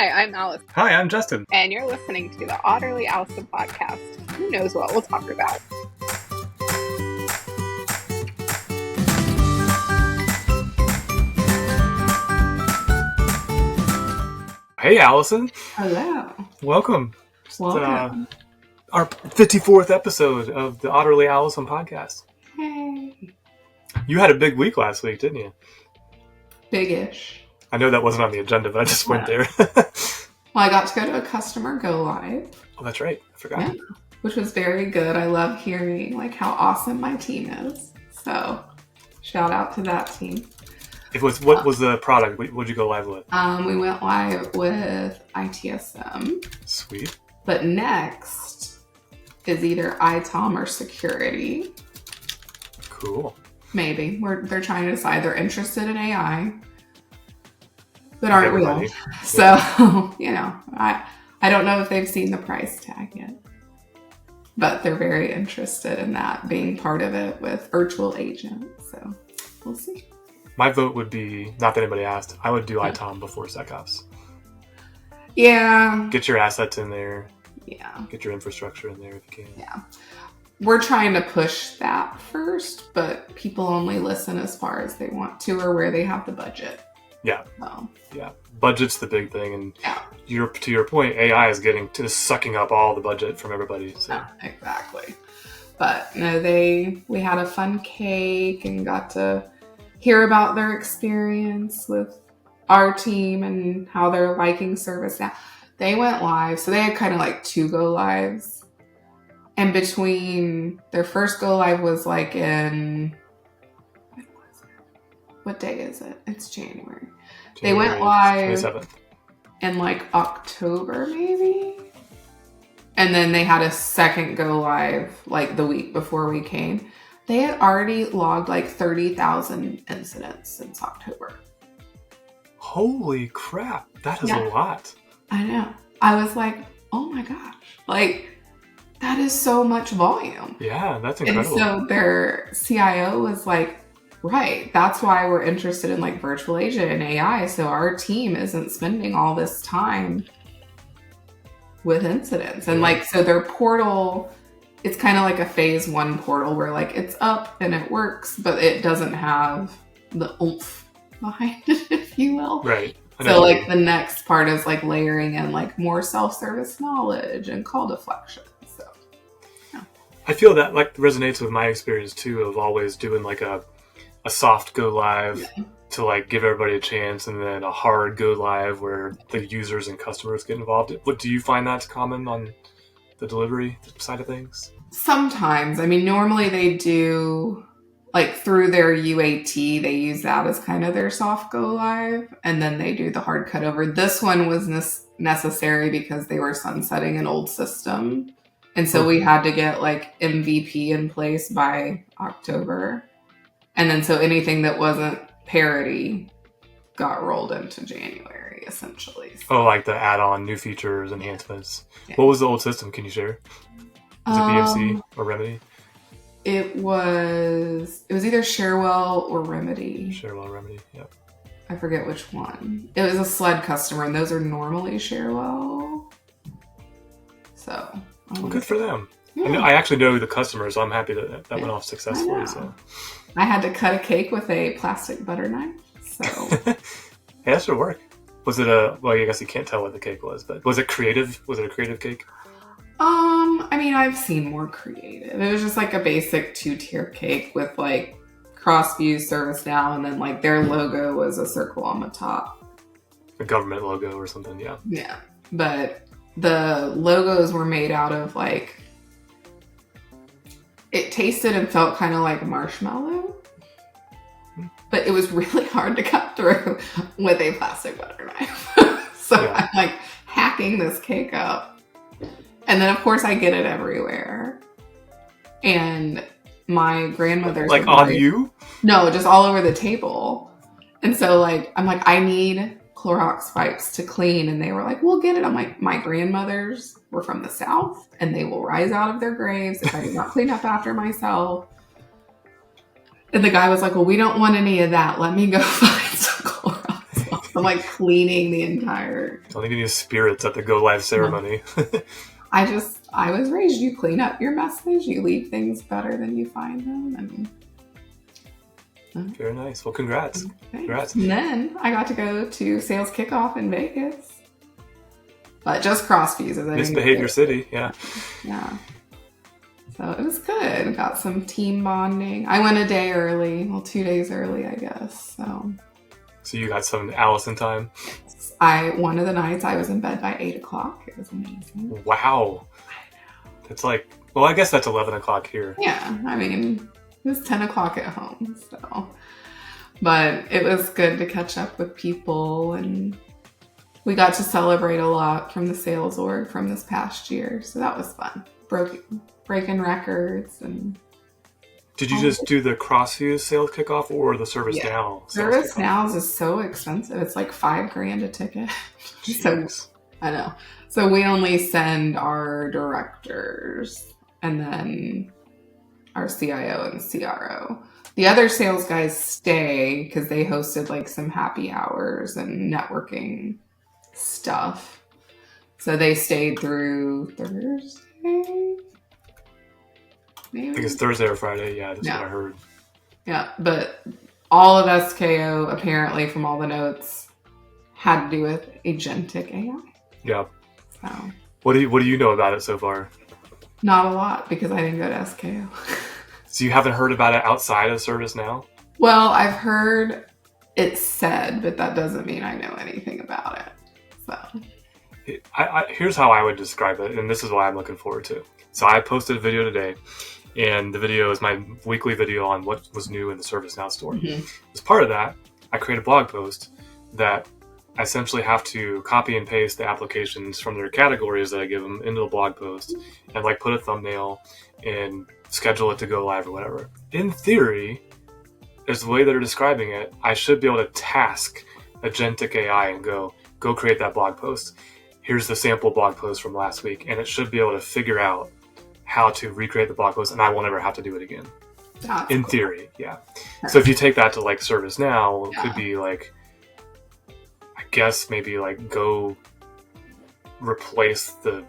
Hi, I'm Allison. Hi, I'm Justin. And you're listening to the Otterly Owlsome Podcast. Who knows what we'll talk about? Hey, Allison. Hello. Welcome. Welcome. Our 54th episode of the Otterly Owlsome Podcast. Hey. You had a big week last week, didn't you? Big-ish. I know that wasn't on the agenda, but I just went there. Well, I got to go to a customer go live. Oh, that's right. I forgot. Yeah, which was very good. I love hearing how awesome my team is. So, shout out to that team. What was the product? What did you go live with? We went live with ITSM. Sweet. But next is either ITOM or security. Cool. Maybe. They're trying to decide. They're interested in AI, but aren't real. So, I don't know if they've seen the price tag yet. But they're very interested in that, being part of it with virtual agents. So, we'll see. My vote would be, not that anybody asked, I would do ITOM before SecOps. Yeah. Get your assets in there. Yeah. Get your infrastructure in there if you can. Yeah. We're trying to push that first, but people only listen as far as they want to or where they have the budget. Yeah. So. Yeah. Budget's the big thing. And yeah. To your point, AI is sucking up all the budget from everybody. So. Yeah, exactly. But we had a fun cake and got to hear about their experience with our team and how they're liking ServiceNow. They went live, so they had kind of two go lives. And between their first go live was in, what day is it? It's January. They went live 27th. in October maybe. And then they had a second go live the week before we came. They had already logged 30,000 incidents since October. Holy crap. That is a lot. I know. I was oh my gosh. That is so much volume. Yeah, that's incredible. And so their CIO was right, that's why we're interested in virtual agent and AI. So our team isn't spending all this time with incidents. And so their portal, it's kind of like a phase 1 portal where it's up and it works, but it doesn't have the oomph behind it, if you will. Right. So the next part is layering in more self-service knowledge and call deflection. So yeah. I feel that resonates with my experience too of always doing a soft go live to give everybody a chance, and then a hard go live where the users and customers get involved. What do you find that's common on the delivery side of things? Sometimes. Normally they do through their UAT, they use that as kind of their soft go live, and then they do the hard cut over. This one was necessary because they were sunsetting an old system. And so we had to get MVP in place by October. And then so anything that wasn't parity got rolled into January, essentially. So. Oh, the add-on new features, enhancements. Yeah. What was the old system? Can you share? Was it BMC or Remedy? It was either Sharewell or Remedy. Sharewell, Remedy, yep. I forget which one. It was a SLED customer, and those are normally Sharewell. So. Good for them. Yeah. I actually know the customer, so I'm happy that went off successfully. So I had to cut a cake with a plastic butter knife. So hey, that should work. Was it I guess you can't tell what the cake was, but was it creative? Was it a creative cake? I've seen more creative. It was just a basic 2-tier cake with cross-view ServiceNow, and then their logo was a circle on the top. A government logo or something, yeah. Yeah, but the logos were made out of it tasted and felt kind of like marshmallow, but it was really hard to cut through with a plastic butter knife. So yeah. I'm hacking this cake up. And then, of course, I get it everywhere. And my grandmother's... on you? No, just all over the table. And so, I'm I need Clorox wipes to clean. And they were we'll get it. I'm my grandmothers were from the South, and they will rise out of their graves if I do not clean up after myself. And the guy was well, we don't want any of that. Let me go find some Clorox. I'm like cleaning the entire. Don't think you need spirits at the go live ceremony. I was raised, you clean up your messes, you leave things better than you find them. Very nice. Well, congrats. Congrats. And then I got to go to sales kickoff in Vegas. But just cross fuses. Misbehavior City, yeah. Yeah. So it was good. Got some team bonding. I went a day early. Well, 2 days early, I guess. So you got some Allison time? One of the nights I was in bed by 8 o'clock. It was amazing. Wow. I know. That's like, well, I guess that's 11 o'clock here. Yeah. I mean, it was 10 o'clock at home. So, but it was good to catch up with people, and we got to celebrate a lot from the sales org from this past year. So that was fun. Breaking records. And did you just do the CrossFuse sales kickoff or the ServiceNow? ServiceNow's is so expensive. It's like $5,000 a ticket. So I know. So we only send our directors and then our CIO and CRO. The other sales guys stay because they hosted like some happy hours and networking stuff. So they stayed through Thursday. Maybe? I think it's Thursday or Friday. Yeah, that's what I heard. Yeah, but all of SKO, apparently, from all the notes, had to do with Agentic AI. Yeah. So, what do you know about it so far? not a lot, because I didn't go to SKO. So you haven't heard about it outside of ServiceNow? Well, I've heard it said, but that doesn't mean I know anything about it. So Here's how I would describe it, and this is what I'm looking forward to. So I posted a video today, and the video is my weekly video on what was new in the ServiceNow store. Mm-hmm. As part of that, I create a blog post that I essentially have to copy and paste the applications from their categories that I give them into the blog post and like put a thumbnail and schedule it to go live or whatever. In theory, as the way they're describing it, I should be able to task Agentic AI and go create that blog post. Here's the sample blog post from last week, and it should be able to figure out how to recreate the blog post, and I will never have to do it again. That's in cool. theory, yeah. So if you take that to like ServiceNow, it could be like, I guess maybe like go replace the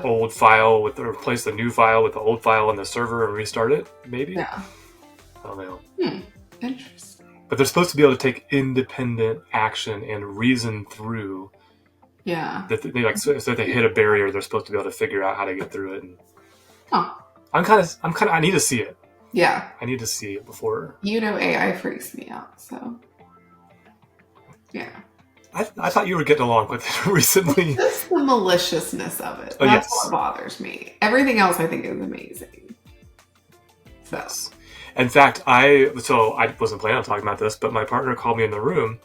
old file replace the new file with the old file on the server and restart it, maybe? Yeah. I don't know. Interesting. But they're supposed to be able to take independent action and reason through. Yeah. That they like, so if they hit a barrier, they're supposed to be able to figure out how to get through it. And I need to see it. Yeah. I need to see it before. AI freaks me out, so. Yeah. I thought you were getting along with it recently. Just the maliciousness of it. Oh, That's yes. what bothers me. Everything else I think is amazing. So. Yes. In fact, I wasn't planning on talking about this, but my partner called me in the room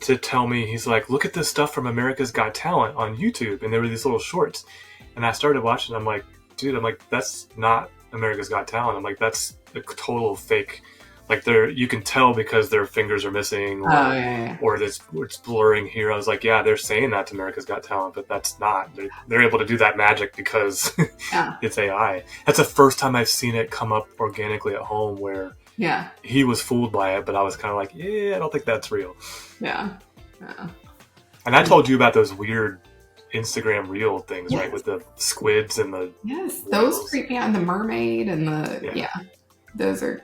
to tell me, he's like, look at this stuff from America's Got Talent on YouTube. And there were these little shorts. And I started watching, I'm like, dude, that's not America's Got Talent. I'm like, that's a total fake. Like you can tell because their fingers are missing or it's blurring here. I was like, yeah, they're saying that to America's Got Talent, but that's not. They're able to do that magic because it's AI. That's the first time I've seen it come up organically at home where he was fooled by it, but I was kind of like, I don't think that's real. Yeah. And I told you about those weird Instagram reel things, right? With the squids and the... Yes, those creep me out. And the mermaid and those are...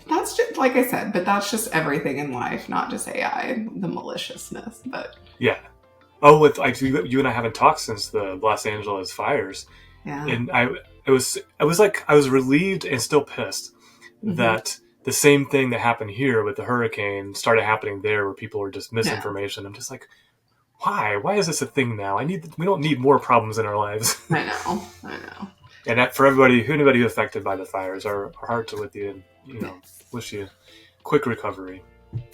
That's just, like I said, but that's just everything in life, not just AI, the maliciousness, but... Yeah. Oh, you and I haven't talked since the Los Angeles fires. Yeah. And I was relieved and still pissed that the same thing that happened here with the hurricane started happening there, where people were just misinformation. Yeah. I'm just like, why? Why is this a thing now? We don't need more problems in our lives. I know. And that for anybody affected by the fires, our hearts are with you, and wish you quick recovery.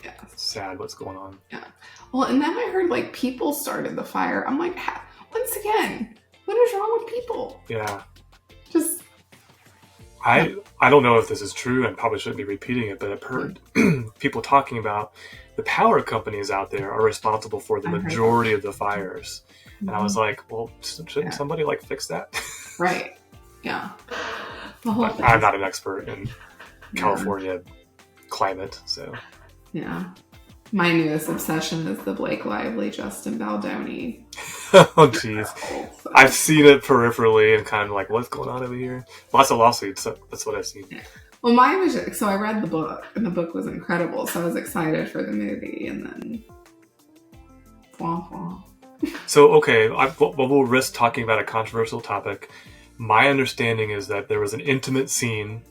Yeah. It's sad what's going on. Yeah. Well, and then I heard people started the fire. I'm like, once again, what is wrong with people? Yeah. Just. I don't know if this is true, and probably shouldn't be repeating it, but I've heard people talking about the power companies out there are responsible for the majority of the fires. Mm-hmm. And I was like, well, shouldn't somebody fix that? Right. Yeah. I'm not an expert in California climate, so. Yeah. My newest obsession is the Blake Lively Justin Baldoni. Oh, jeez. So. I've seen it peripherally and kind of like, what's going on over here? Lots of lawsuits. That's what I've seen. Yeah. Well, mine was so I read the book, and the book was incredible, so I was excited for the movie, and then womp womp. So, okay, we'll risk talking about a controversial topic. My understanding is that there was an intimate scene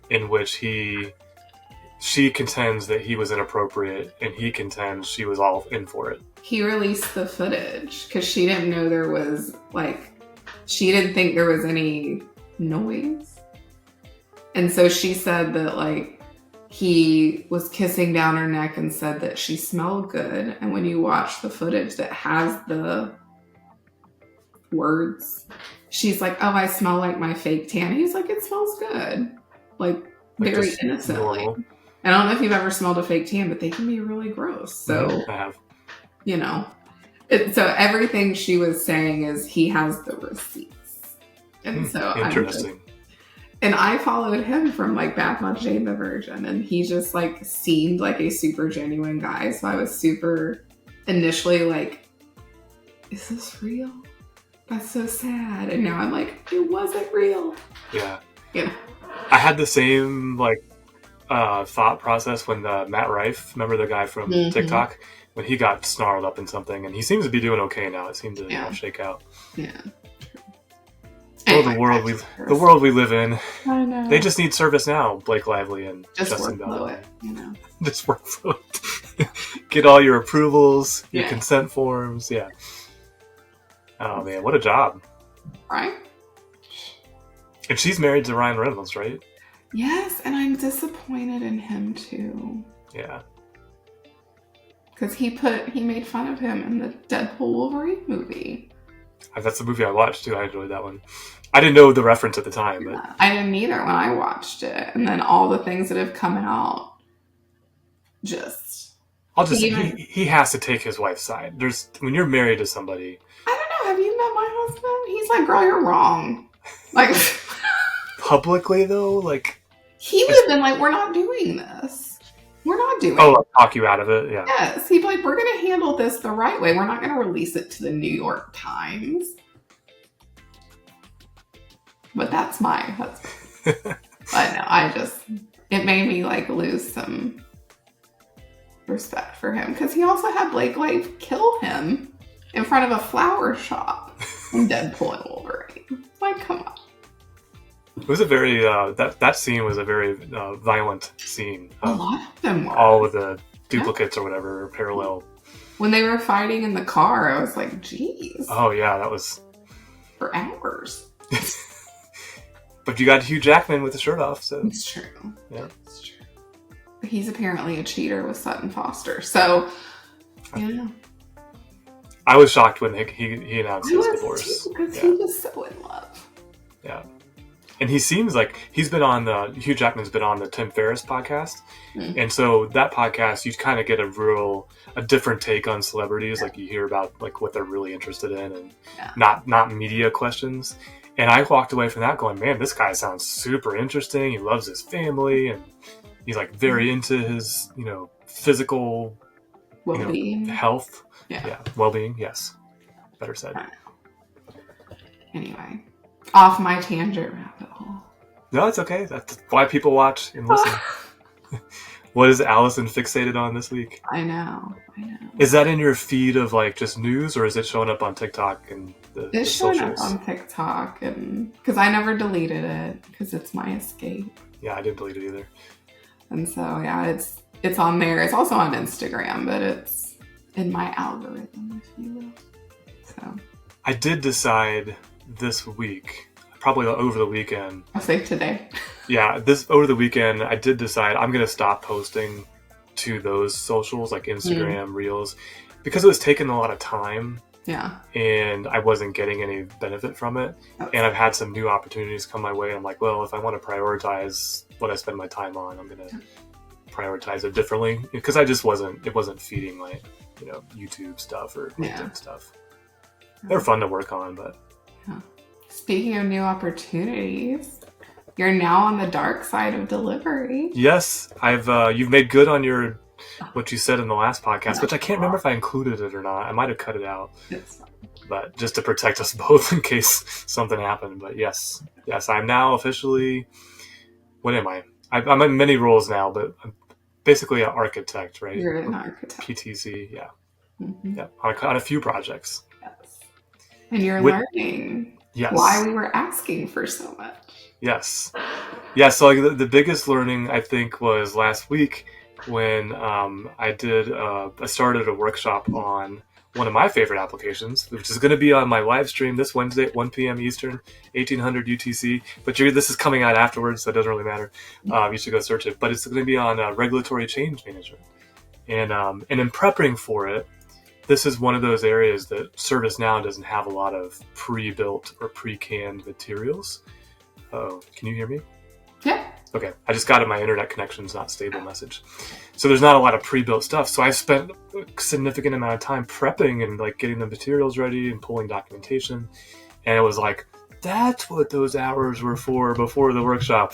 in which she contends that he was inappropriate, and he contends she was all in for it. He released the footage because she didn't know there was, she didn't think there was any noise. And so she said that, he was kissing down her neck and said that she smelled good. And when you watch the footage that has the words, she's like, oh, I smell like my fake tan. He's like, it smells good. Very innocently. Normal. I don't know if you've ever smelled a fake tan, but they can be really gross. So, I have. So everything she was saying is he has the receipts. And so interesting. And I followed him from back on Jane the Virgin, and he just seemed like a super genuine guy. So I was super initially is this real? That's so sad. And now I'm it wasn't real. Yeah. Yeah. I had the same thought process when Matt Rife, remember the guy from TikTok, when he got snarled up in something, and he seems to be doing okay now. It seemed to shake out. Yeah. The world we live in. I know. They just need ServiceNow, Blake Lively and Justin Baldoni. Just workflow it. Get all your approvals, your consent forms. Yeah. Oh man, what a job! Right. And she's married to Ryan Reynolds, right? Yes, and I'm disappointed in him too. Yeah. Because he made fun of him in the Deadpool Wolverine movie. That's the movie I watched too. I enjoyed that one. I didn't know the reference at the time, but I didn't either when I watched it. And then all the things that have come out, I'll just say he has to take his wife's side. When you're married to somebody. I don't know. Have you met my husband? He's like, girl, you're wrong. Publicly though, he would have been we're not doing this. We're not doing it. I'll talk you out of it, yeah. Yes. He'd be like, we're going to handle this the right way. We're not going to release it to the New York Times. But that's my husband. But no, it made me lose some respect for him. Because he also had Blake Lively kill him in front of a flower shop in Deadpool and Wolverine. Come on. It was a very that scene was a very violent scene. A lot of them were. All of the duplicates or whatever, parallel. When they were fighting in the car, I was like, "Geez." Oh yeah, that was for hours. But you got Hugh Jackman with the shirt off, so it's true. Yeah, it's true. But he's apparently a cheater with Sutton Foster, so yeah. I was shocked when he announced his divorce because he was so in love. Yeah. And he seems like Hugh Jackman's been on the Tim Ferriss podcast. Mm-hmm. And so that podcast, you kind of get a different take on celebrities. You hear about what they're really interested in and not media questions. And I walked away from that going, man, this guy sounds super interesting. He loves his family and he's very into his, physical well-being, health. Yeah. Well-being. Yes. Better said. Anyway. Off my tangent rabbit hole. No, it's okay. That's why people watch and listen. What is Allison fixated on this week? I know. Is that in your feed of just news, or is it showing up on TikTok and it's showing up on TikTok, and because I never deleted it because it's my escape. Yeah, I didn't delete it either. And so it's on there. It's also on Instagram, but it's in my algorithm, if you will. So I did decide this week, probably over the weekend. I'll say today. Yeah, over the weekend, I did decide I'm going to stop posting to those socials like Instagram, Reels, because it was taking a lot of time. Yeah. And I wasn't getting any benefit from it. Okay. And I've had some new opportunities come my way. I'm like, well, if I want to prioritize what I spend my time on, I'm going to prioritize it differently because it wasn't feeding my, YouTube stuff or LinkedIn stuff. They're fun to work on, but. Speaking of new opportunities, you're now on the dark side of delivery. Yes, you've made good on your what you said in the last podcast, which I can't remember if I included it or not. I might have cut it out. It's fine. But just to protect us both in case something happened. But yes, I'm now officially, what am I? I'm in many roles now, but I'm basically an architect, right? You're an architect. PTC, yeah. Mm-hmm. Yeah, on a few projects. Yes. And you're learning why we were asking for so much. Yes. Yeah, so like the biggest learning, I think, was last week when I started a workshop on one of my favorite applications, which is going to be on my live stream this Wednesday at 1 p.m. Eastern, 1800 UTC. But this is coming out afterwards, so it doesn't really matter. You should go search it. But it's going to be on regulatory change management. And in prepping for it, this is one of those areas that ServiceNow doesn't have a lot of pre-built or pre-canned materials. Oh, can you hear me? Yeah. Okay, I just got it. My internet connection's not stable message. So there's not a lot of pre-built stuff. So I spent a significant amount of time prepping and like getting the materials ready and pulling documentation. And it was like, that's what those hours were for before the workshop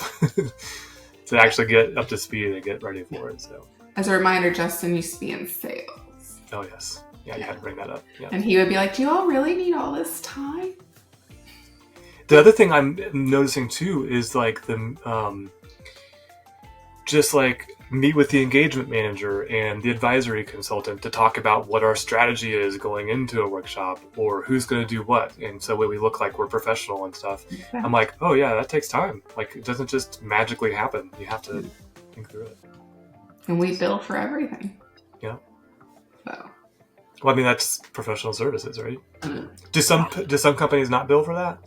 to actually get up to speed and get ready for it. So as a reminder, Justin used to be in sales. Oh, yes. Yeah, you had to bring that up. Yeah. And he would be like, do you all really need all this time? The other thing I'm noticing too is like the just like meet with the engagement manager and the advisory consultant to talk about what our strategy is going into a workshop or who's going to do what, and so we look like we're professional and stuff. Okay. I'm like, oh yeah, that takes time. Like it doesn't just magically happen. You have to think through it. And we bill for everything. Yeah. So. Well, I mean that's professional services, right? Do some companies not bill for that?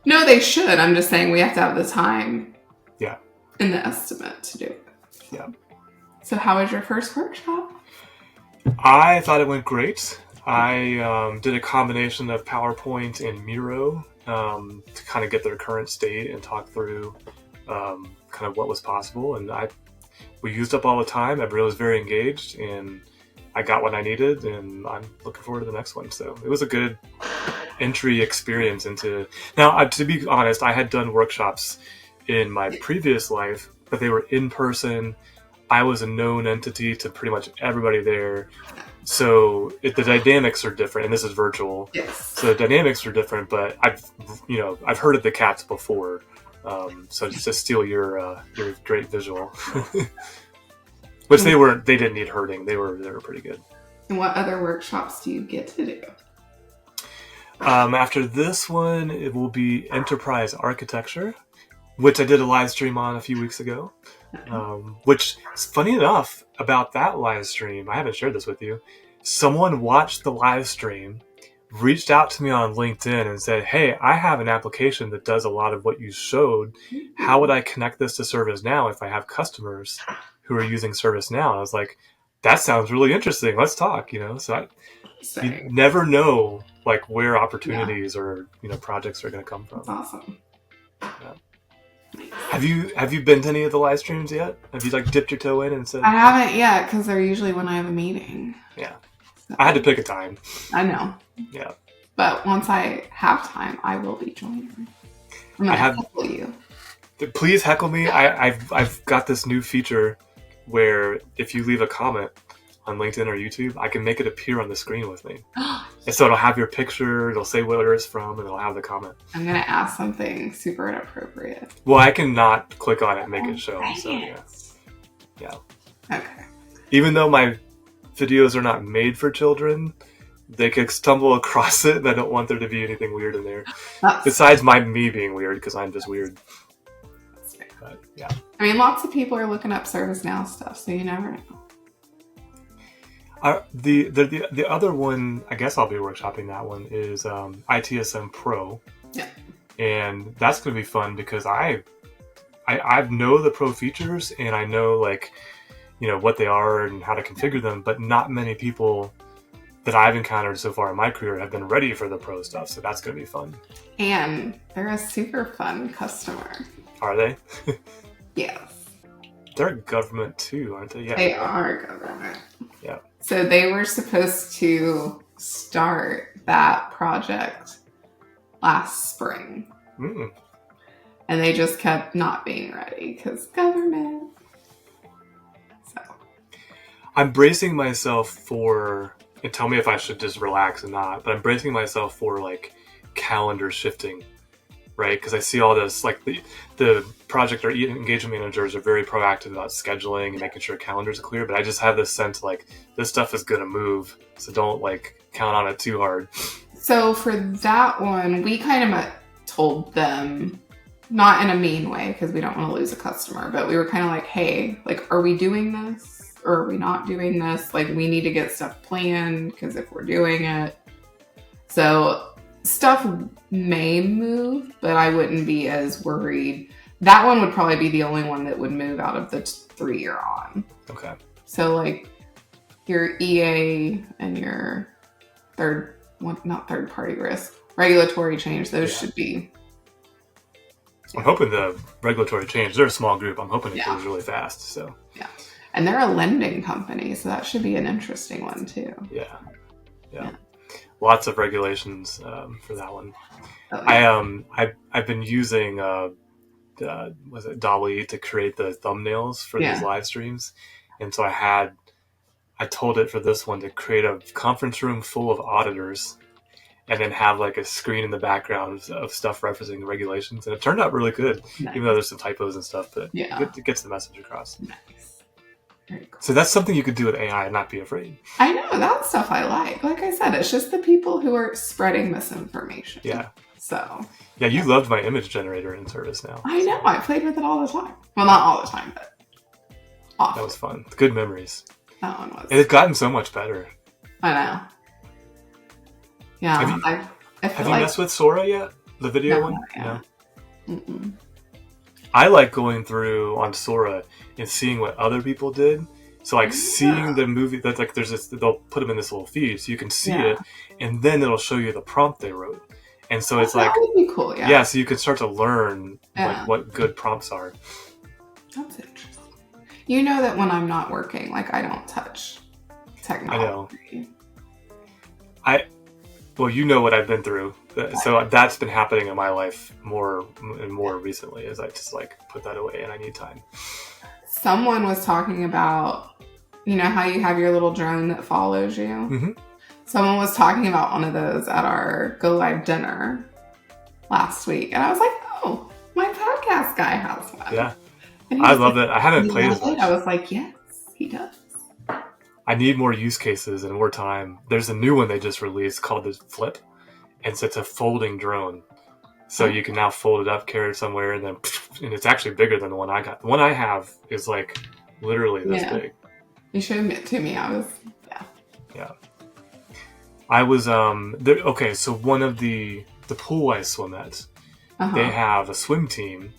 No, they should. I'm just saying we have to have the time. Yeah. And the estimate to do it. Yeah. So how was your first workshop? I thought it went great. I did a combination of PowerPoint and Miro to kind of get their current state and talk through kind of what was possible. And we used up all the time. Everybody was very engaged, and I got what I needed, and I'm looking forward to the next one. So it was a good entry experience into. Now, to be honest, I had done workshops in my previous life, but they were in person. I was a known entity to pretty much everybody there. So the dynamics are different, and this is virtual. Yes. So the dynamics are different, but I've heard of the cats before. So just to steal your great visual, which they didn't need herding. They were pretty good. And what other workshops do you get to do? After this one, it will be enterprise architecture, which I did a live stream on a few weeks ago. Which is funny enough about that live stream. I haven't shared this with you. Someone watched the live stream, reached out to me on LinkedIn and said, hey, I have an application that does a lot of what you showed. How would I connect this to ServiceNow if I have customers who are using ServiceNow? And I was like, that sounds really interesting. Let's talk, So you never know like where opportunities or, projects are going to come from. That's awesome. Yeah. Have you been to any of the live streams yet? Have you like dipped your toe in and said? I haven't yet because they're usually when I have a meeting. Yeah, so. I had to pick a time. I know. Yeah, but once I have time, I will be joining. I'm gonna heckle you. Please heckle me. I've got this new feature where if you leave a comment on LinkedIn or YouTube, I can make it appear on the screen with me. And so it'll have your picture, it'll say where it's from, and it'll have the comment. I'm going to ask something super inappropriate. Well, I cannot click on it and make it show. So, yeah. Okay. Even though my videos are not made for children, they could stumble across it, and I don't want there to be anything weird in there. Besides me being weird, because I'm just weird. That's fair. But, yeah. I mean, lots of people are looking up ServiceNow stuff, so you never know. The other one, I guess I'll be workshopping that one, is ITSM Pro. Yeah. And that's going to be fun because I know the pro features and I know what they are and how to configure them, but not many people that I've encountered so far in my career have been ready for the pro stuff. So that's going to be fun. And they're a super fun customer. Are they? Yes. They're government too, aren't they? Yeah. They are government. Yeah. So they were supposed to start that project last spring. Mm. And they just kept not being ready because government. So. I'm bracing myself for, and tell me if I should just relax or not, but I'm bracing myself for like calendar shifting, right? Because I see all this, like the project or engagement managers are very proactive about scheduling and making sure calendars are clear, but I just have this sense like this stuff is going to move, so don't like count on it too hard. So for that one, we kind of told them, not in a mean way because we don't want to lose a customer, but we were kind of like, hey, like, are we doing this or are we not doing this? Like, we need to get stuff planned because if we're doing it. So stuff may move, but I wouldn't be as worried. That one would probably be the only one that would move out of the 3 you're on. Okay. So like your EA and your not third party risk, regulatory change, those should be. I'm hoping the regulatory change, they're a small group. I'm hoping it goes really fast. So yeah. And they're a lending company, so that should be an interesting one too. Yeah. Lots of regulations for that one. Oh, yeah. I've been using was it Dolly to create the thumbnails for these live streams, and so I told it for this one to create a conference room full of auditors and then have like a screen in the background of stuff referencing the regulations. And it turned out really good, even though there's some typos and stuff, but it gets the message across. Nice. Very cool. So that's something you could do with AI and not be afraid. I know, that's stuff I like. Like I said, it's just the people who are spreading misinformation. Yeah. So. Yeah, you loved my image generator in ServiceNow. I know, I played with it all the time. Well, not all the time, but often. That was fun. Good memories. That one was. And it's gotten so much better. I know. Yeah. Have you messed with Sora yet? The video one? No. Mm-mm. I like going through on Sora and seeing what other people did. So like seeing the movie, that's like there's this, they'll put them in this little feed so you can see it, and then it'll show you the prompt they wrote. And so it's like, that would be cool, yeah, so you can start to learn like what good prompts are. That's interesting. You know that when I'm not working, like I don't touch technology. I know. Well, you know what I've been through. So that's been happening in my life more and more recently as I just like put that away and I need time. Someone was talking about, you know how you have your little drone that follows you? Mm-hmm. Someone was talking about one of those at our Go Live dinner last week. And I was like, oh, my podcast guy has one. Yeah. I love it. I haven't played as much. I was like, yes, he does. I need more use cases and more time. There's a new one they just released called the Flip. And so it's a folding drone. So you can now fold it up, carry it somewhere, and then and it's actually bigger than the one I got. The one I have is like literally this big. You showed it to me. I was I was okay, so one of the pool I swim at, they have a swim team,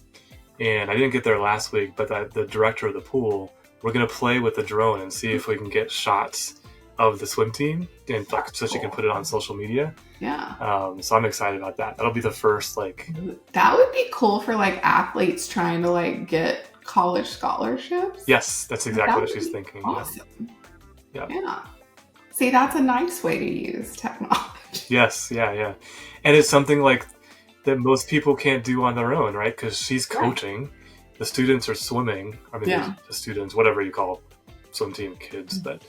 and I didn't get there last week, but the director of the pool, we're gonna play with the drone and see if we can get shots of the swim team, and like so she can put it on social media. Yeah. So I'm excited about that. That'll be the first like. That would be cool for like athletes trying to like get college scholarships. Yes, that's exactly what she's thinking. Awesome. Yeah. See, that's a nice way to use technology. Yes. Yeah. And it's something like that most people can't do on their own, right? Because she's coaching, the students are swimming. I mean, the students, whatever you call swim team kids, but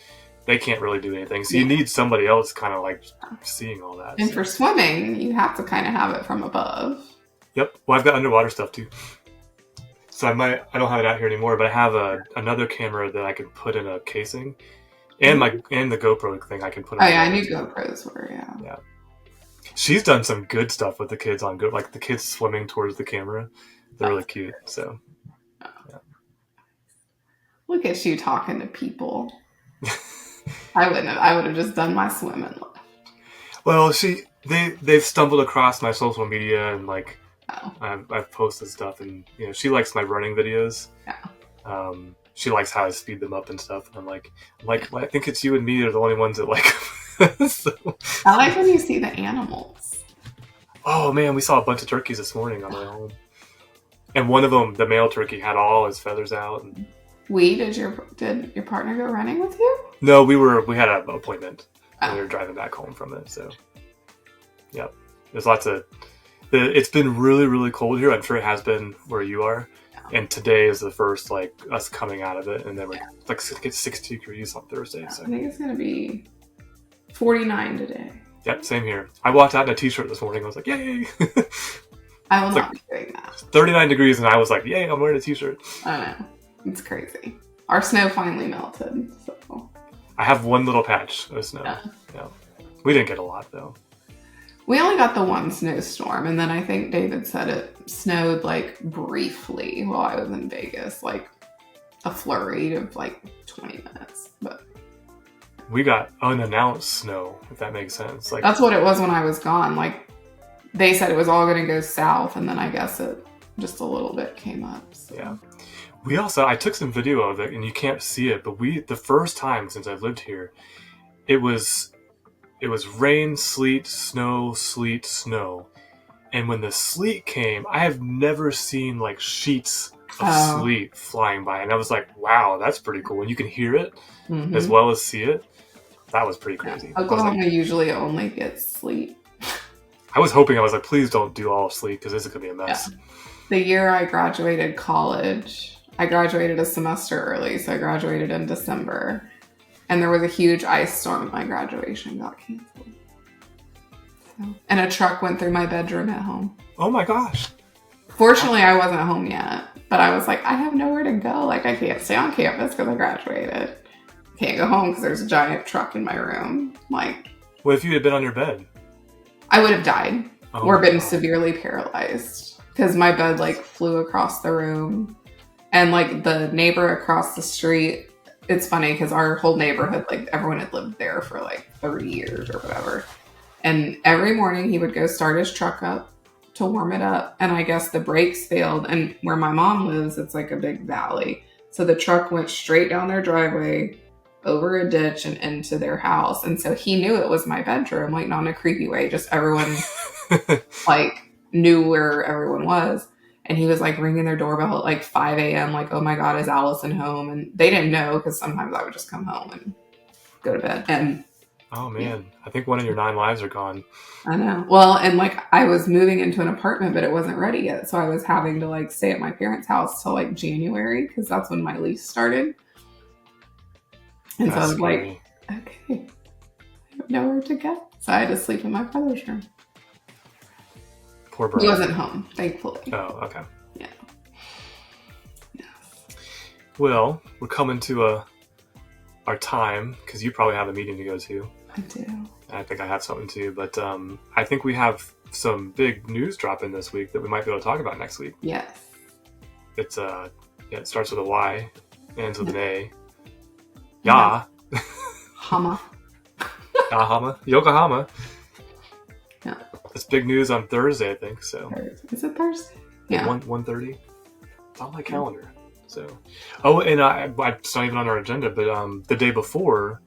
they can't really do anything. So you need somebody else kind of like seeing all that. And for swimming, you have to kind of have it from above. Yep. Well, I've got underwater stuff too. So I don't have it out here anymore, but I have another camera that I can put in a casing, and the GoPro thing I can put. Oh yeah, I knew GoPros were Yeah. She's done some good stuff with the kids on Go, like the kids swimming towards the camera. They're really cute. So. Yeah. Look at you talking to people. I would have just done my swimming left. Well, they've stumbled across my social media and like I've posted stuff, and you know she likes my running videos. Yeah. She likes how I speed them up and stuff. And I'm like, well, I think it's you and me are the only ones that like. So. I like when you see the animals. Oh man, we saw a bunch of turkeys this morning on the way home, and one of them, the male turkey, had all his feathers out. And... Did your partner go running with you? No, we had an appointment. And we were driving back home from it. So, there's lots of. It's been really, really cold here. I'm sure it has been where you are. And today is the first, like, us coming out of it. And then we're like 60 degrees on Thursday. Yeah, so. I think it's going to be 49 today. Yep, same here. I walked out in a t-shirt this morning. I was like, yay! I will not be doing that. 39 degrees, and I was like, yay, I'm wearing a t-shirt. I know. It's crazy. Our snow finally melted. So I have one little patch of snow. Yeah. We didn't get a lot, though. We only got the one snowstorm, and then I think David said it snowed like briefly while I was in Vegas, like a flurry of like 20 minutes. But we got unannounced snow, if that makes sense. Like, that's what it was when I was gone. Like they said it was all going to go south, and then I guess it just a little bit came up. So. Yeah. We also, I took some video of it, and you can't see it, but the first time since I've lived here, it was rain, sleet, snow, and when the sleet came, I have never seen like sheets of sleet flying by, and I was like, wow, that's pretty cool. And you can hear it as well as see it. That was pretty crazy. Yeah. Oklahoma usually only gets sleet. I was hoping, I was like, please don't do all sleet, because this is gonna be a mess. Yeah. The year I graduated college, I graduated a semester early, so I graduated in December. And there was a huge ice storm and my graduation got canceled. So, and a truck went through my bedroom at home. Oh my gosh. Fortunately, I wasn't home yet. But I was like, I have nowhere to go. Like, I can't stay on campus because I graduated. Can't go home because there's a giant truck in my room. Like, what if you had been on your bed? I would have died or been severely paralyzed. Because my bed, like, flew across the room. And, like, the neighbor across the street, it's funny because our whole neighborhood, like, everyone had lived there for, like, 30 years or whatever. And every morning he would go start his truck up to warm it up. And I guess the brakes failed. And where my mom lives, it's, like, a big valley. So the truck went straight down their driveway, over a ditch, and into their house. And so he knew it was my bedroom, like, not in a creepy way. Just everyone, like, knew where everyone was. And he was like ringing their doorbell at like 5 a.m. like, oh my God, is Allison home? And they didn't know because sometimes I would just come home and go to bed. And oh man, I think one of your 9 lives are gone. I know. Well, and like I was moving into an apartment, but it wasn't ready yet. So I was having to like stay at my parents' house till like January because that's when my lease started. And so I was like, okay, I have nowhere to go. So I had to sleep in my brother's room. Poor brother. He wasn't home, thankfully. Oh, okay. Yeah. Yes. Well, we're coming to our time, because you probably have a meeting to go to. I do. I think I have something too, but I think we have some big news dropping this week that we might be able to talk about next week. Yes. It's it starts with a Y, ends with an A. Ya. Hama. Yokohama. Yokohama. Yeah. It's big news on Thursday, I think. So is it Thursday? Yeah. 1:30. It's on my calendar. So, oh, and it's not even on our agenda, but the day before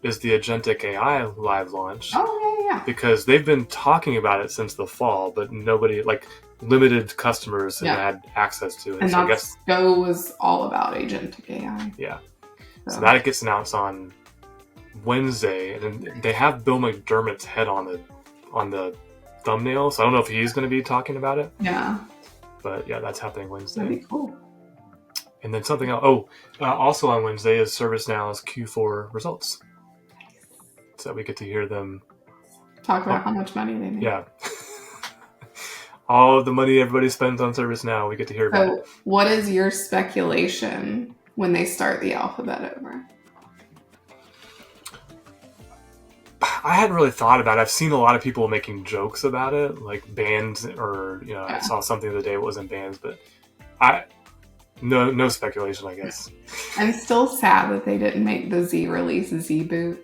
is the Agentic AI live launch. Oh yeah. Because they've been talking about it since the fall, but nobody, like, limited customers have had access to it. And so I guess Go was all about Agentic AI. Yeah. So that gets announced on Wednesday, and they have Bill McDermott's head on the thumbnail, so I don't know if he's going to be talking about it. Yeah. But yeah, that's happening Wednesday. That'd be cool. And then something else. Also on Wednesday is ServiceNow's Q4 results. So we get to hear them talk about how much money they make. Yeah. All of the money everybody spends on ServiceNow, we get to hear about it. What is your speculation when they start the alphabet over? I hadn't really thought about it. I've seen a lot of people making jokes about it, like bands, or I saw something the other day. It wasn't bands, but no speculation, I guess. I'm still sad that they didn't make the Z release Z boot.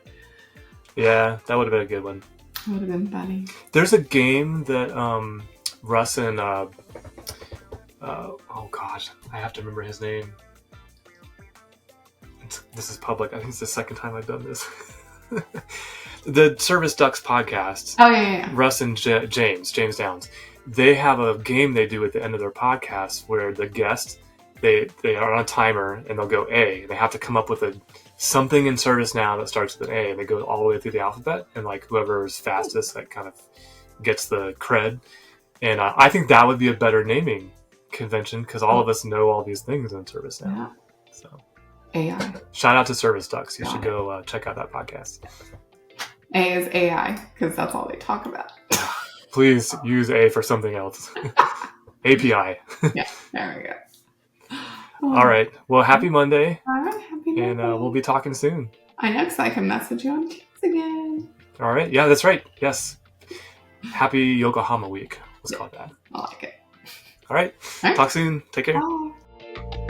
Yeah, that would have been a good one. Would have been funny. There's a game that Russ and oh gosh, I have to remember his name. This is public. I think it's the second time I've done this. The Service Ducks podcast. Oh yeah. Russ and James Downs. They have a game they do at the end of their podcast where the guest they are on a timer and they'll go A. They have to come up with something in ServiceNow that starts with an A, and they go all the way through the alphabet, and like whoever is fastest, that kind of gets the cred. And I think that would be a better naming convention because all of us know all these things in ServiceNow. Yeah. So AI. shout out to Service Ducks. You should go check out that podcast. A is AI because that's all they talk about. Please use A for something else. API. Yeah, there we go. All right. Well, happy Monday. All right, happy Monday. And we'll be talking soon. I know, because I can message you on Teams again. All right. Yeah, that's right. Yes. Happy Yokohama week. Let's call it that. I like it. All right. Talk soon. Take care. Bye.